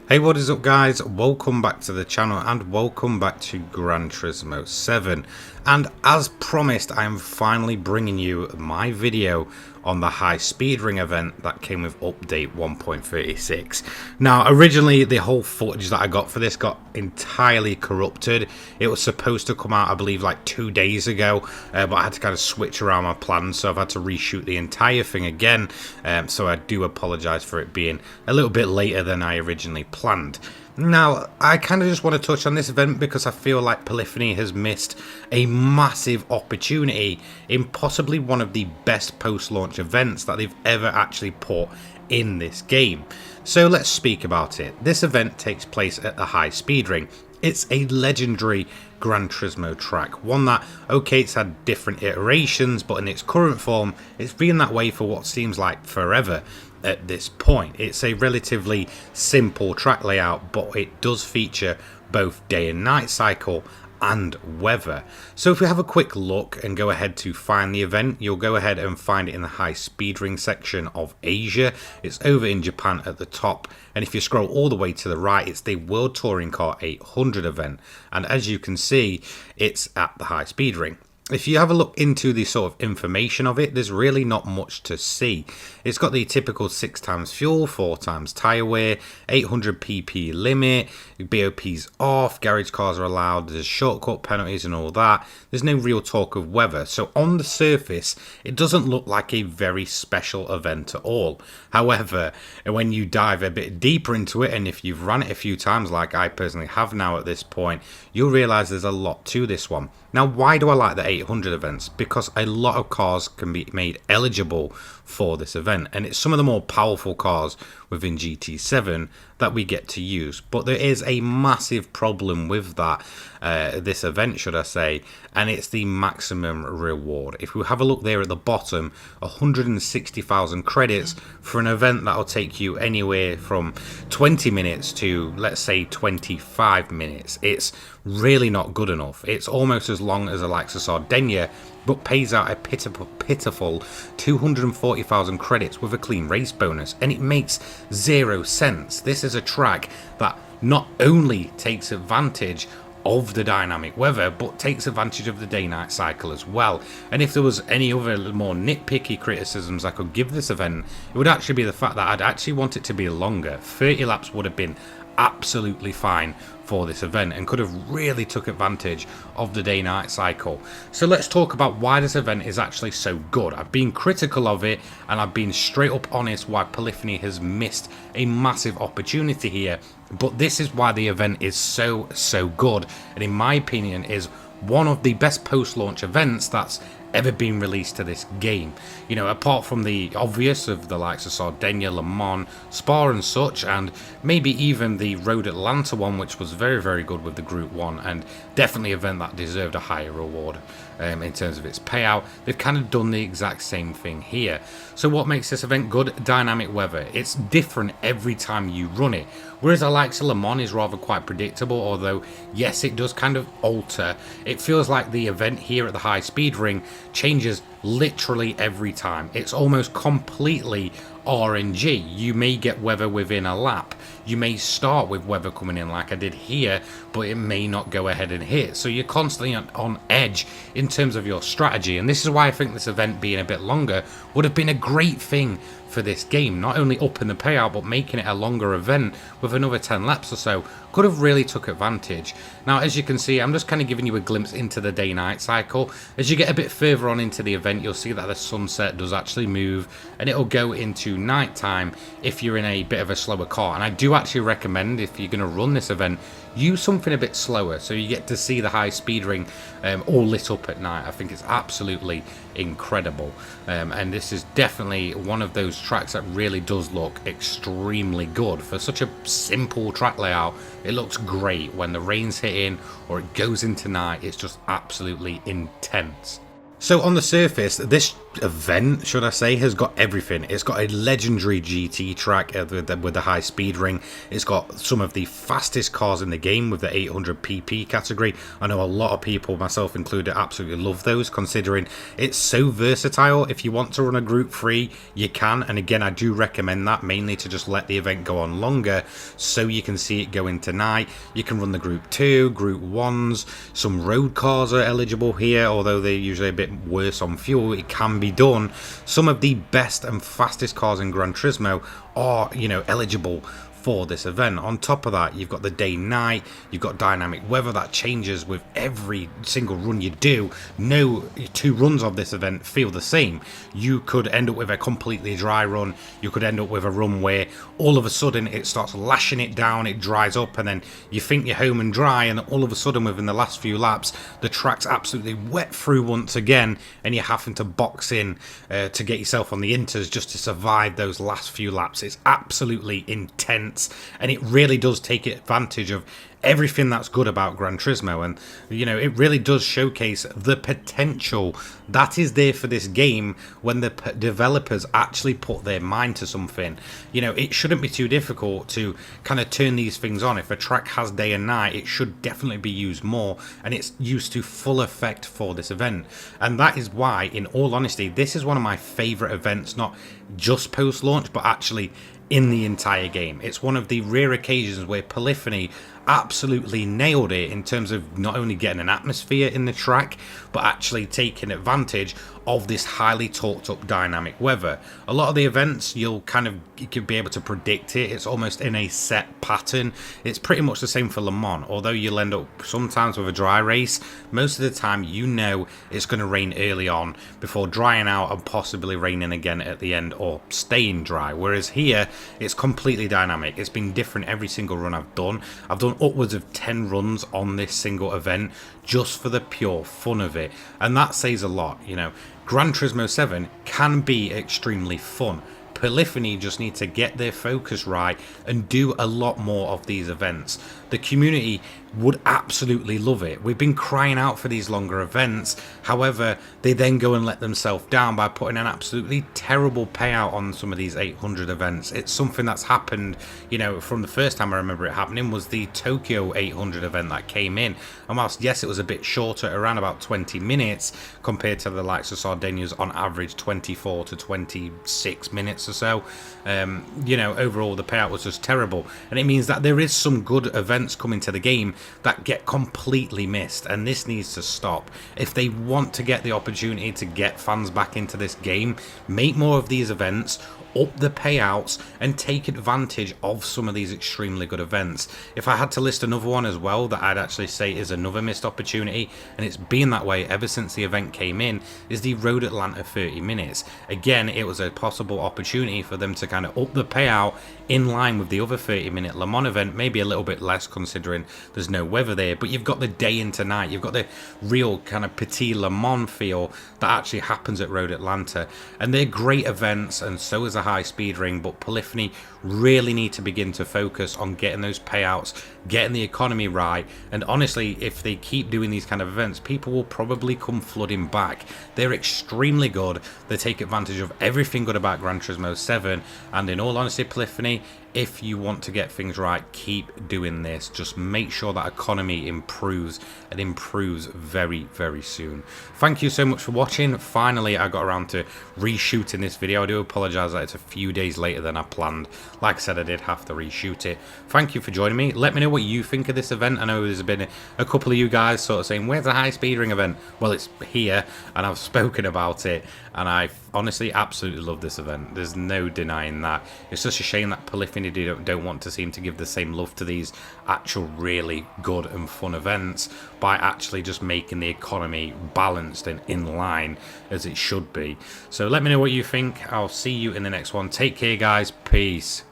Hey, what is up guys? Welcome back to the channel and welcome back to Gran Turismo 7. And as promised, I am finally bringing you my video on the high speed ring event that came with update 1.36. Now, originally the whole footage that I got for this got entirely corrupted. It was supposed to come out, I believe, like 2 days ago, but I had to kind of switch around my plans, so I've had to reshoot the entire thing again. So I do apologize for it being a little bit later than I originally planned. Now, I kind of just want to touch on this event because I feel like Polyphony has missed a massive opportunity in possibly one of the best post-launch events that they've ever actually put in this game. So let's speak about it. This event takes place at the high speed ring. It's a legendary Gran Turismo track, one that, okay, it's had different iterations, but in its current form, it's been that way for what seems like forever. At this point, it's a relatively simple track layout, but it does feature both day and night cycle and weather. So if we have a quick look and go ahead to find the event, you'll go ahead and find it in the high speed ring section of Asia. It's over in Japan at the top, and if you scroll all the way to the right, it's the World Touring Car 800 event, and as you can see, it's at the high speed ring. If you have a look into the sort of information of it, there's really not much to see. It's got the typical 6 times fuel, 4 times tyre wear, 800 pp limit, BOP's off, garage cars are allowed, there's shortcut penalties and all that. There's no real talk of weather, so on the surface, it doesn't look like a very special event at all. However, when you dive a bit deeper into it, and if you've run it a few times like I personally have now at this point, you'll realise there's a lot to this one. Now, why do I like the 800 events? Because a lot of cars can be made eligible for this event, and it's some of the more powerful cars within GT7 that we get to use. But there is a massive problem with that, this event should I say, and it's the maximum reward. If we have a look there at the bottom, 160,000 credits for an event that'll take you anywhere from 20 minutes to, let's say, 25 minutes. It's really not good enough. It's almost as long as the likes of Sardinia, but pays out a pitiful 240,000 credits with a clean race bonus, and it makes 0 sense. This is a track that not only takes advantage of the dynamic weather, but takes advantage of the day-night cycle as well. And if there was any other more nitpicky criticisms I could give this event, it would actually be the fact that I'd actually want it to be longer. 30 laps would have been absolutely fine for this event and could have really took advantage of the day-night cycle. So let's talk about why this event is actually so good. I've been critical of it, and I've been straight up honest why Polyphony has missed a massive opportunity here, but this is why the event is so good, and in my opinion is one of the best post-launch events that's ever been released to this game. You know, apart from the obvious of the likes of Sardinia, Le Mans, Spa and such, and maybe even the Road Atlanta one, which was very good with the Group 1, and definitely an event that deserved a higher reward in terms of its payout. They've kind of done the exact same thing here. So what makes this event good? Dynamic weather. It's different every time you run it, whereas the likes of Le Mans is rather quite predictable, although yes, it does kind of alter. It feels like the event here at the high speed ring changes literally every time. It's almost completely RNG. You may get weather within a lap. You may start with weather coming in like I did here, but it may not go ahead and hit. So you're constantly on edge in terms of your strategy. And this is why I think this event being a bit longer would have been a great thing for this game. Not only upping the payout, but making it a longer event with another 10 laps or so could have really took advantage. Now, as you can see, I'm just kind of giving you a glimpse into the day-night cycle. As you get a bit further on into the event, you'll see that the sunset does actually move, and it'll go into nighttime if you're in a bit of a slower car. And I do actually recommend, if you're going to run this event, use something a bit slower so you get to see the high speed ring all lit up at night. I think it's absolutely incredible, and this is definitely one of those tracks that really does look extremely good for such a simple track layout. It looks great when the rain's hitting or it goes into night. It's just absolutely intense. So on the surface, this event, should I say, has got everything. It's got a legendary GT track with the high speed ring. It's got some of the fastest cars in the game with the 800 pp category. I know a lot of people, myself included, absolutely love those, considering it's so versatile. If you want to run a group 3, you can, and again, I do recommend that, mainly to just let the event go on longer so you can see it go into night. You can run the group 2, group 1s. Some road cars are eligible here, although they're usually a bit worse on fuel. It can be done. Some of the best and fastest cars in Gran Turismo are, you know, eligible for this event. On top of that, you've got the day night, you've got dynamic weather that changes with every single run you do. No 2 runs of this event feel the same. You could end up with a completely dry run, you could end up with a run where all of a sudden it starts lashing it down, it dries up, and then you think you're home and dry, and all of a sudden within the last few laps the track's absolutely wet through once again, and you're having to box in to get yourself on the inters just to survive those last few laps. It's absolutely intense, and it really does take advantage of everything that's good about Gran Turismo, and you know, it really does showcase the potential that is there for this game when the developers actually put their mind to something. You know, it shouldn't be too difficult to kind of turn these things on. If a track has day and night, it should definitely be used more, and it's used to full effect for this event. And that is why, in all honesty, this is one of my favorite events, not just post launch but actually in the entire game. It's one of the rare occasions where Polyphony absolutely nailed it in terms of not only getting an atmosphere in the track, but actually taking advantage of this highly talked up dynamic weather. A lot of the events, you could be able to predict it. It's almost in a set pattern. It's pretty much the same for Le Mans, although you'll end up sometimes with a dry race. Most of the time, you know it's going to rain early on before drying out and possibly raining again at the end, or staying dry. Whereas here, it's completely dynamic. It's been different every single run I've done. I've done upwards of 10 runs on this single event just for the pure fun of it, and that says a lot. You know, Gran Turismo 7 can be extremely fun. Polyphony just need to get their focus right and do a lot more of these events. The community would absolutely love it. We've been crying out for these longer events. However, they then go and let themselves down by putting an absolutely terrible payout on some of these 800 events. It's something that's happened, you know, from the first time I remember it happening was the Tokyo 800 event that came in. And whilst, yes, it was a bit shorter, around about 20 minutes, compared to the likes of Sardinia's on average 24 to 26 minutes or so, you know, overall the payout was just terrible. And it means that there is some good events coming to the game that get completely missed, and this needs to stop. If they want to get the opportunity to get fans back into this game, make more of these events, up the payouts, and take advantage of some of these extremely good events. If I had to list another one as well that I'd actually say is another missed opportunity, and it's been that way ever since the event came in, is the Road Atlanta 30 minutes. Again, it was a possible opportunity for them to kind of up the payout in line with the other 30-minute Le Mans event, maybe a little bit less considering there's no weather there, but you've got the day into night, you've got the real kind of petit Le Mans feel that actually happens at Road Atlanta, and they're great events, and so is a high speed ring. But Polyphony really need to begin to focus on getting those payouts, getting the economy right, and honestly, if they keep doing these kind of events, people will probably come flooding back. They're extremely good, they take advantage of everything good about Gran Turismo 7, and in all honesty, Polyphony, if you want to get things right, keep doing this. Just make sure that economy improves, and improves very, very soon. Thank you so much for watching. Finally, I got around to reshooting this video. I do apologise that it's a few days later than I planned. Like I said, I did have to reshoot it. Thank you for joining me. Let me know what you think of this event. I know there's been a couple of you guys sort of saying, where's the high speed ring event? Well, it's here, and I've spoken about it, and I honestly absolutely love this event. There's no denying that. It's just a shame that Polyphony don't want to seem to give the same love to these actual really good and fun events by actually just making the economy balanced and in line as it should be. So let me know what you think. I'll see you in the next one. Take care, guys. Peace.